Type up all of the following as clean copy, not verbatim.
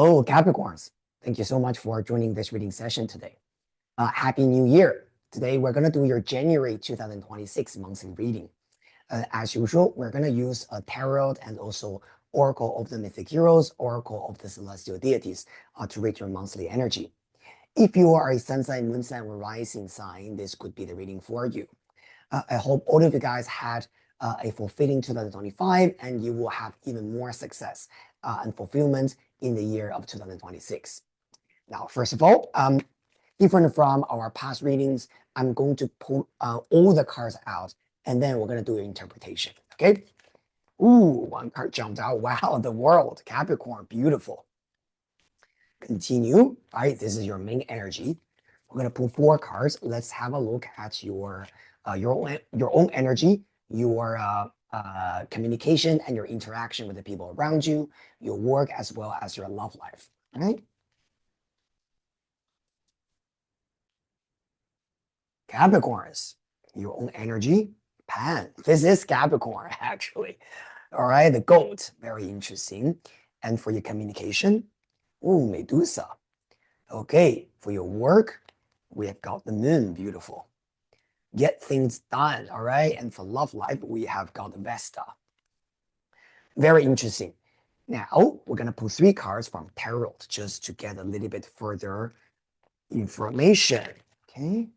Oh, Capricorns, thank you so much for joining this reading session today. Happy New Year. Today, we're going to do your January 2026 monthly reading. As usual, we're going to use a tarot and also Oracle of the Mythic Heroes, Oracle of the Celestial Deities to read your monthly energy. If you are a sun sign, moon sign, or rising sign, this could be the reading for you. I hope all of you guys had a fulfilling 2025 and you will have even more success and fulfillment in the year of 2026. Now, first of all, different from our past readings, I'm going to pull all the cards out and then we're going to do an interpretation. Okay. Ooh, one card jumped out. Wow, the world, Capricorn, beautiful. Continue. All right, this is your main energy. We're going to pull 4 cards. Let's have a look at your own energy, your communication and your interaction with the people around you, your work, as well as your love life. All right. Capricorns, your own energy, Pan. This is Capricorn, actually. All right, the goat, very interesting. And for your communication, ooh, Medusa. Okay, for your work, we have got the moon, beautiful. Get things done, all right? And for love life, we have got the Vesta. Very interesting. Now, we're going to pull 3 cards from tarot just to get a little bit further information, okay?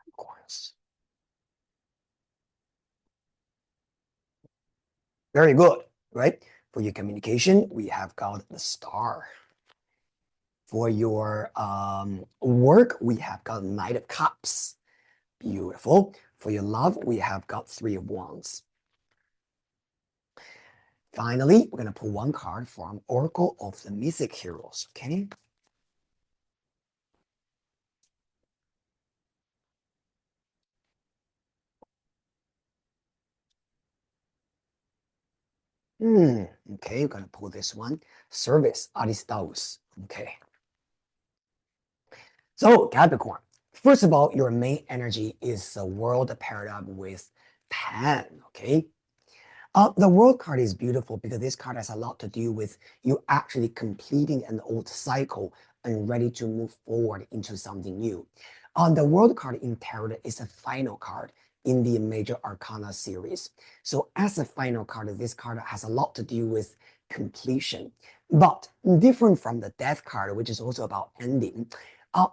Of course. Very good, right? For your communication, we have got the star. For your work, we have got Knight of Cups. Beautiful. For your love, we have got 3 of Wands. Finally, we're going to pull 1 card from Oracle of the Mythic Heroes, okay? Okay, we're going to pull this one. Service, Aristaus, okay? So, Capricorn, first of all, your main energy is the world paired up with Pan, okay? The world card is beautiful because this card has a lot to do with you actually completing an old cycle and ready to move forward into something new. The world card in tarot is a final card in the major arcana series. So as a final card, this card has a lot to do with completion, but different from the death card, which is also about ending.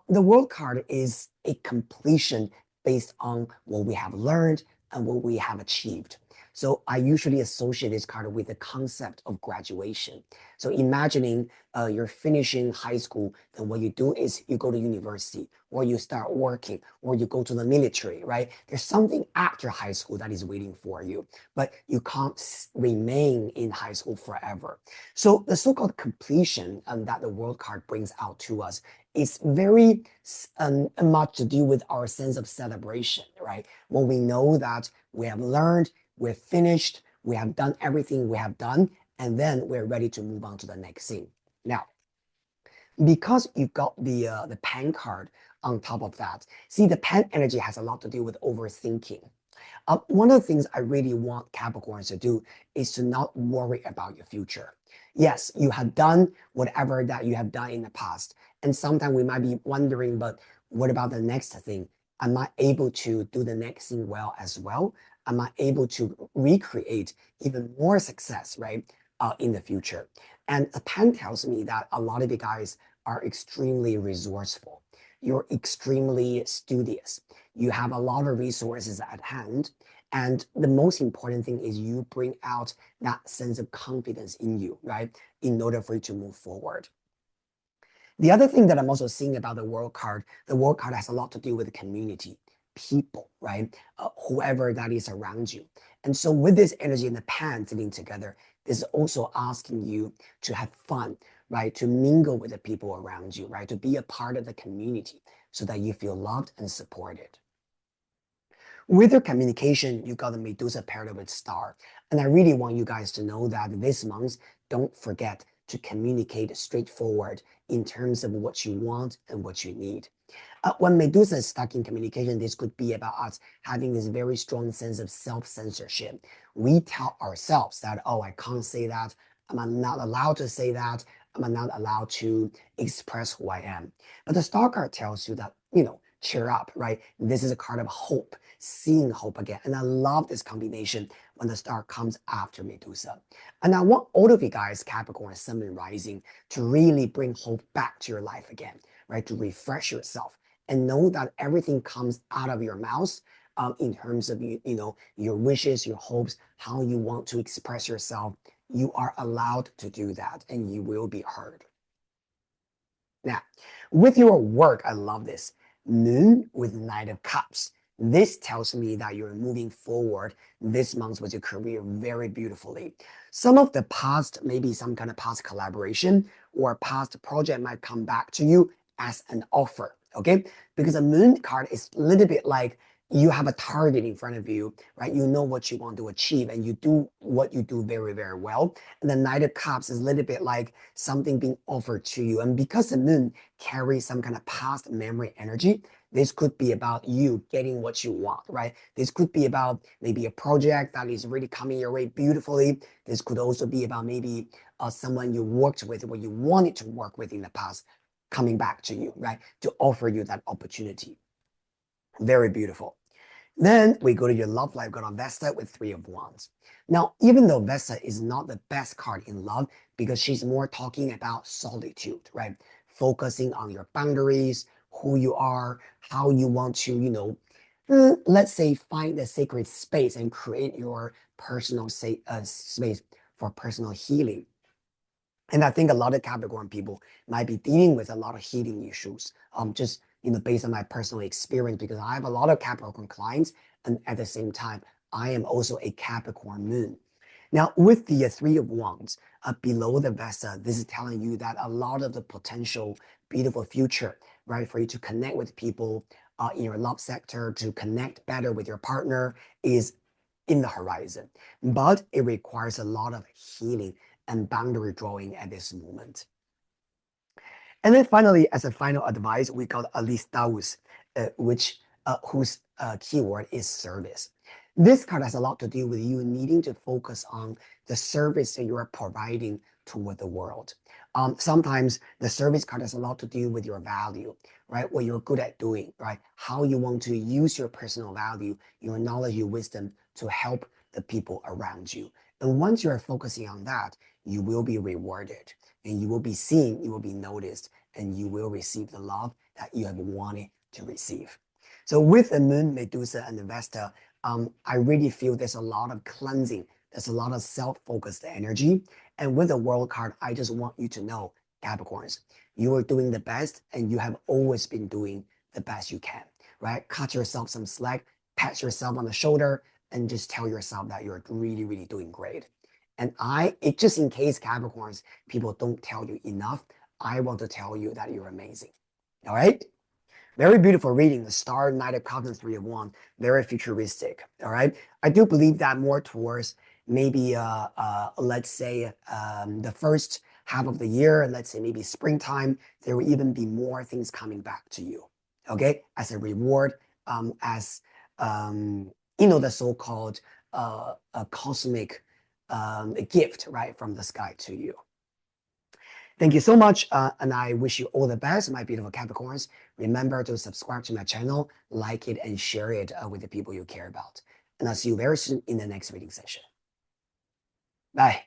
The world card is a completion based on what we have learned and what we have achieved. So I usually associate this card with the concept of graduation. So imagining you're finishing high school, then what you do is you go to university, or you start working, or you go to the military, right? There's something after high school that is waiting for you, but you can't remain in high school forever. So the so-called completion that the world card brings out to us is very much to do with our sense of celebration, right? When we know that we have learned, we're finished, we have done everything we have done, and then we're ready to move on to the next thing. Now, because you got the Pan card on top of that, see, the Pan energy has a lot to do with overthinking. One of the things I really want Capricorns to do is to not worry about your future. Yes, you have done whatever that you have done in the past. And sometimes we might be wondering, but what about the next thing? Am I able to do the next thing well as well? Am I able to recreate even more success, right, in the future? And a Pan tells me that a lot of you guys are extremely resourceful. You're extremely studious. You have a lot of resources at hand. And the most important thing is you bring out that sense of confidence in you, right, in order for you to move forward. The other thing that I'm also seeing about the world card has a lot to do with the community, people, right? Whoever that is around you. And so with this energy and the Pan sitting together, this is also asking you to have fun, right? To mingle with the people around you, right? To be a part of the community so that you feel loved and supported. With your communication, you got the Medusa paired with star. And I really want you guys to know that this month, don't forget to communicate straightforward in terms of what you want and what you need. When Medusa is stuck in communication, this could be about us having this very strong sense of self-censorship. We tell ourselves that, oh, I can't say that. I'm not allowed to say that. I'm not allowed to express who I am. But the star card tells you that, cheer up, right? This is a card of hope, seeing hope again. And I love this combination when the star comes after Medusa. And I want all of you guys, Capricorn, Sun, and Rising, to really bring hope back to your life again, right? To refresh yourself and know that everything comes out of your mouth in terms of your wishes, your hopes, how you want to express yourself. You are allowed to do that, and you will be heard. Now, with your work, I love this. Moon with Knight of Cups. This tells me that you're moving forward this month with your career very beautifully. Some of the past, maybe some kind of past collaboration or past project might come back to you as an offer, okay? Because a moon card is a little bit like you have a target in front of you, right? You know what you want to achieve and you do what you do very, very well. And the Knight of Cups is a little bit like something being offered to you. And because the moon carries some kind of past memory energy, this could be about you getting what you want, right? This could be about maybe a project that is really coming your way beautifully. This could also be about maybe someone you worked with or you wanted to work with in the past coming back to you, right? To offer you that opportunity. Very beautiful. Then we go to your love life, got on Vesta with Three of Wands. Now, even though Vesta is not the best card in love because she's more talking about solitude, right? Focusing on your boundaries, who you are, how you want to, let's say find a sacred space and create your personal space for personal healing. And I think a lot of Capricorn people might be dealing with a lot of healing issues. Just based on my personal experience, because I have a lot of Capricorn clients, and at the same time, I am also a Capricorn moon. Now, with the Three of Wands below the Vesta, this is telling you that a lot of the potential beautiful future, right, for you to connect with people in your love sector, to connect better with your partner is in the horizon. But it requires a lot of healing and boundary drawing at this moment. And then finally, as a final advice, we got Alistaus, whose keyword is service. This card has a lot to do with you needing to focus on the service that you are providing toward the world. Sometimes the service card has a lot to do with your value, right? What you're good at doing, right? How you want to use your personal value, your knowledge, your wisdom to help the people around you. And once you're focusing on that, you will be rewarded and you will be seen, you will be noticed, and you will receive the love that you have wanted to receive. So with the Moon, Medusa, and the Vesta, I really feel there's a lot of cleansing. There's a lot of self-focused energy. And with the World card, I just want you to know, Capricorns, you are doing the best and you have always been doing the best you can, right? Cut yourself some slack, pat yourself on the shoulder, and just tell yourself that you're really, really doing great. And it just in case Capricorns, people don't tell you enough, I want to tell you that you're amazing. All right? Very beautiful reading. The Star, Knight of Cups, and Three of Wands. Very futuristic. All right? I do believe that more towards maybe, let's say, the first half of the year, let's say maybe springtime, there will even be more things coming back to you. Okay? As a reward, as, the so-called a cosmic a gift, right, from the sky to you. Thank you so much, and I wish you all the best, my beautiful Capricorns. Remember to subscribe to my channel, like it, and share it with the people you care about. And I'll see you very soon in the next reading session. Bye.